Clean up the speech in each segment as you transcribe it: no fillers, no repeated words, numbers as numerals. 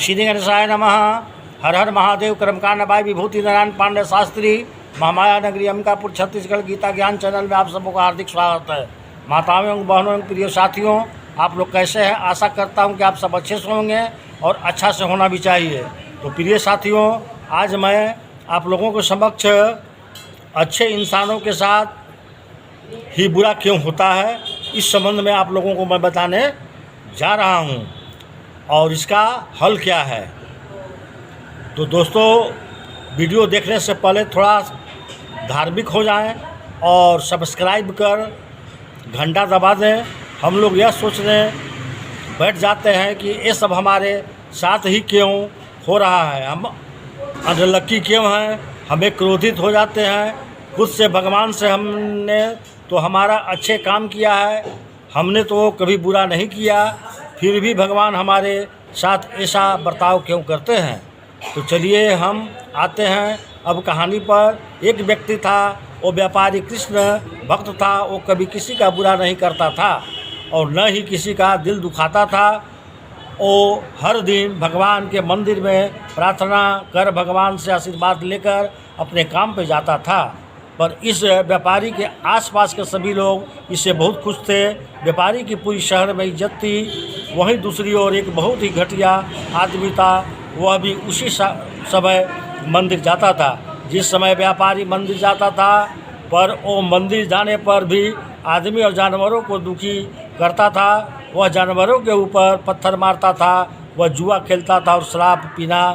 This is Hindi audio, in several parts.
श्री गणेशाय नमः। हर हर महादेव। कर्मकांड बाई विभूति नारायण पांडे शास्त्री, महामाया नगरी अंबिकापुर छत्तीसगढ़। गीता ज्ञान चैनल में आप सबों का हार्दिक स्वागत है। माताओं एवं बहनों एवं प्रिय साथियों, आप लोग कैसे हैं? आशा करता हूं कि आप सब अच्छे से होंगे और अच्छा से होना भी चाहिए। तो प्रिय साथियों, आज मैं आप लोगों के समक्ष अच्छे इंसानों के साथ ही बुरा क्यों होता है, इस संबंध में आप लोगों को मैं बताने जा रहा हूं और इसका हल क्या है। तो दोस्तों, वीडियो देखने से पहले थोड़ा धार्मिक हो जाएं और सब्सक्राइब कर घंटा दबा दें। हम लोग यह सोचने बैठ जाते हैं कि ये सब हमारे साथ ही क्यों हो रहा है, हम अनलक्की क्यों हैं, हमें क्रोधित हो जाते हैं। खुद से भगवान से हमने तो हमारा अच्छे काम किया है, हमने तो कभी बुरा नहीं किया, फिर भी भगवान हमारे साथ ऐसा बर्ताव क्यों करते हैं। तो चलिए हम आते हैं अब कहानी पर। एक व्यक्ति था, वो व्यापारी कृष्ण भक्त था। वो कभी किसी का बुरा नहीं करता था और न ही किसी का दिल दुखाता था। वो हर दिन भगवान के मंदिर में प्रार्थना कर भगवान से आशीर्वाद लेकर अपने काम पे जाता था। पर इस व्यापारी के आसपास के सभी लोग इससे बहुत खुश थे। व्यापारी की पूरी शहर में इज्जत थी। वहीं दूसरी ओर एक बहुत ही घटिया आदमी था, वह भी उसी समय मंदिर जाता था। जिस समय व्यापारी मंदिर जाता था, पर वो मंदिर जाने पर भी आदमी और जानवरों को दुखी करता था। वह जानवरों के ऊपर पत्थर मारता था, वह जुआ खेलता था और शराब पीना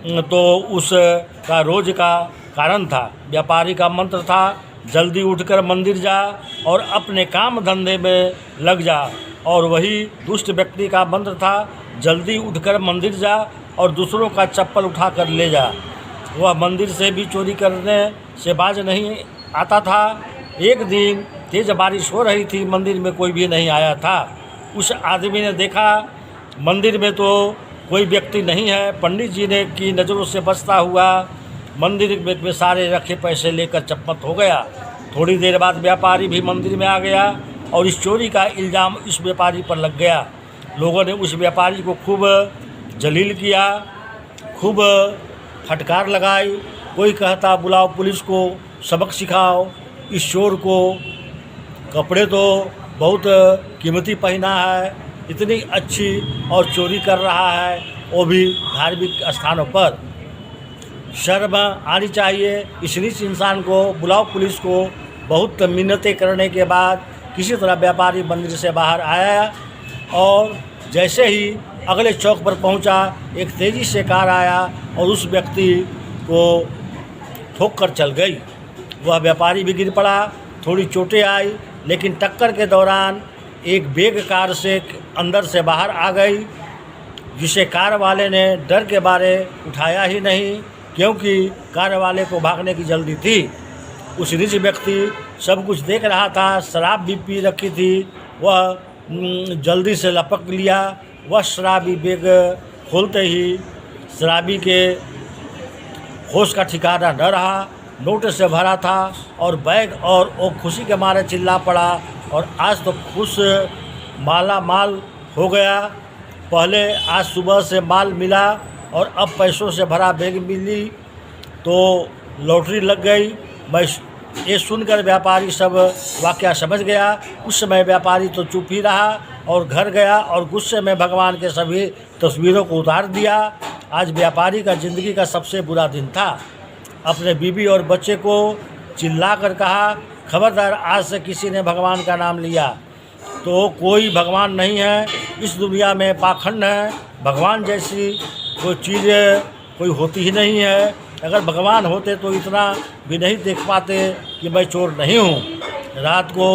तो उसका रोज का कारण था। व्यापारी का मंत्र था, जल्दी उठकर मंदिर जा और अपने काम धंधे में लग जा। और वही दुष्ट व्यक्ति का मंत्र था, जल्दी उठकर मंदिर जा और दूसरों का चप्पल उठा कर ले जा। वह मंदिर से भी चोरी करने से बाज नहीं आता था। एक दिन तेज बारिश हो रही थी, मंदिर में कोई भी नहीं आया था। उस आदमी ने देखा मंदिर में तो कोई व्यक्ति नहीं है। पंडित जी ने की नज़रों से बचता हुआ मंदिर में सारे रखे पैसे लेकर चपमत हो गया। थोड़ी देर बाद व्यापारी भी मंदिर में आ गया और इस चोरी का इल्ज़ाम इस व्यापारी पर लग गया। लोगों ने उस व्यापारी को खूब जलील किया, खूब फटकार लगाई। कोई कहता बुलाओ पुलिस को, सबक सिखाओ इस चोर को, कपड़े तो बहुत कीमती पहना है, इतनी अच्छी और चोरी कर रहा है, वो भी धार्मिक स्थानों पर। शर्म आनी चाहिए इस नीच इंसान को। बुलाओ पुलिस को। बहुत मिन्नतें करने के बाद किसी तरह व्यापारी मंदिर से बाहर आया और जैसे ही अगले चौक पर पहुंचा, एक तेज़ी से कार आया और उस व्यक्ति को ठोक कर चल गई। वह व्यापारी भी गिर पड़ा, थोड़ी चोटें आई, लेकिन टक्कर के दौरान एक बैग कार से अंदर से बाहर आ गई, जिसे कार वाले ने डर के बारे उठाया ही नहीं, क्योंकि कार वाले को भागने की जल्दी थी। उस नीच व्यक्ति सब कुछ देख रहा था, शराब भी पी रखी थी। वह जल्दी से लपक लिया। वह शराबी बैग खोलते ही शराबी के होश का ठिकाना न रहा। नोट से भरा था और बैग, और वो खुशी के मारे चिल्ला पड़ा और आज तो खुश माला माल हो गया। पहले आज सुबह से माल मिला और अब पैसों से भरा बैग मिली तो लॉटरी लग गई। मैं ये सुनकर व्यापारी सब वाकया समझ गया। उस समय व्यापारी तो चुप ही रहा और घर गया और गुस्से में भगवान के सभी तस्वीरों को उतार दिया। आज व्यापारी का ज़िंदगी का सबसे बुरा दिन था। अपने बीवी और बच्चे को चिल्लाकर कहा, खबरदार, आज से किसी ने भगवान का नाम लिया तो कोई भगवान नहीं है। इस दुनिया में पाखंड है, भगवान जैसी कोई चीज़ कोई होती ही नहीं है। अगर भगवान होते तो इतना भी नहीं देख पाते कि मैं चोर नहीं हूँ। रात को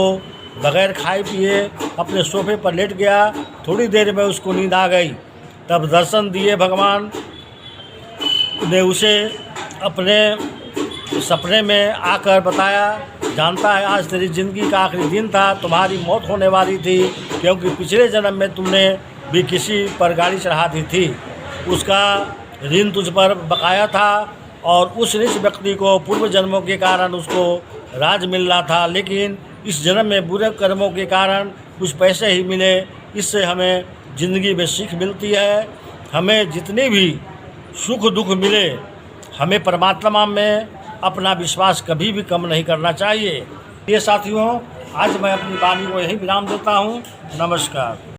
बगैर खाए पिए अपने सोफे पर लेट गया। थोड़ी देर में उसको नींद आ गई। तब दर्शन दिए भगवान ने उसे अपने सपने में आकर बताया, जानता है आज तेरी ज़िंदगी का आखिरी दिन था, तुम्हारी मौत होने वाली थी, क्योंकि पिछले जन्म में तुमने भी किसी पर गाड़ी चढ़ा दी थी। उसका ऋण तुझ पर बकाया था और उस नीच व्यक्ति को पूर्व जन्मों के कारण उसको राज मिल रहा था, लेकिन इस जन्म में बुरे कर्मों के कारण कुछ पैसे ही मिले। इससे हमें ज़िंदगी में सीख मिलती है हमें जितने भी सुख दुख मिले, हमें परमात्मा में अपना विश्वास कभी भी कम नहीं करना चाहिए। ये साथियों, आज मैं अपनी वाणी को यही विराम देता हूँ। नमस्कार।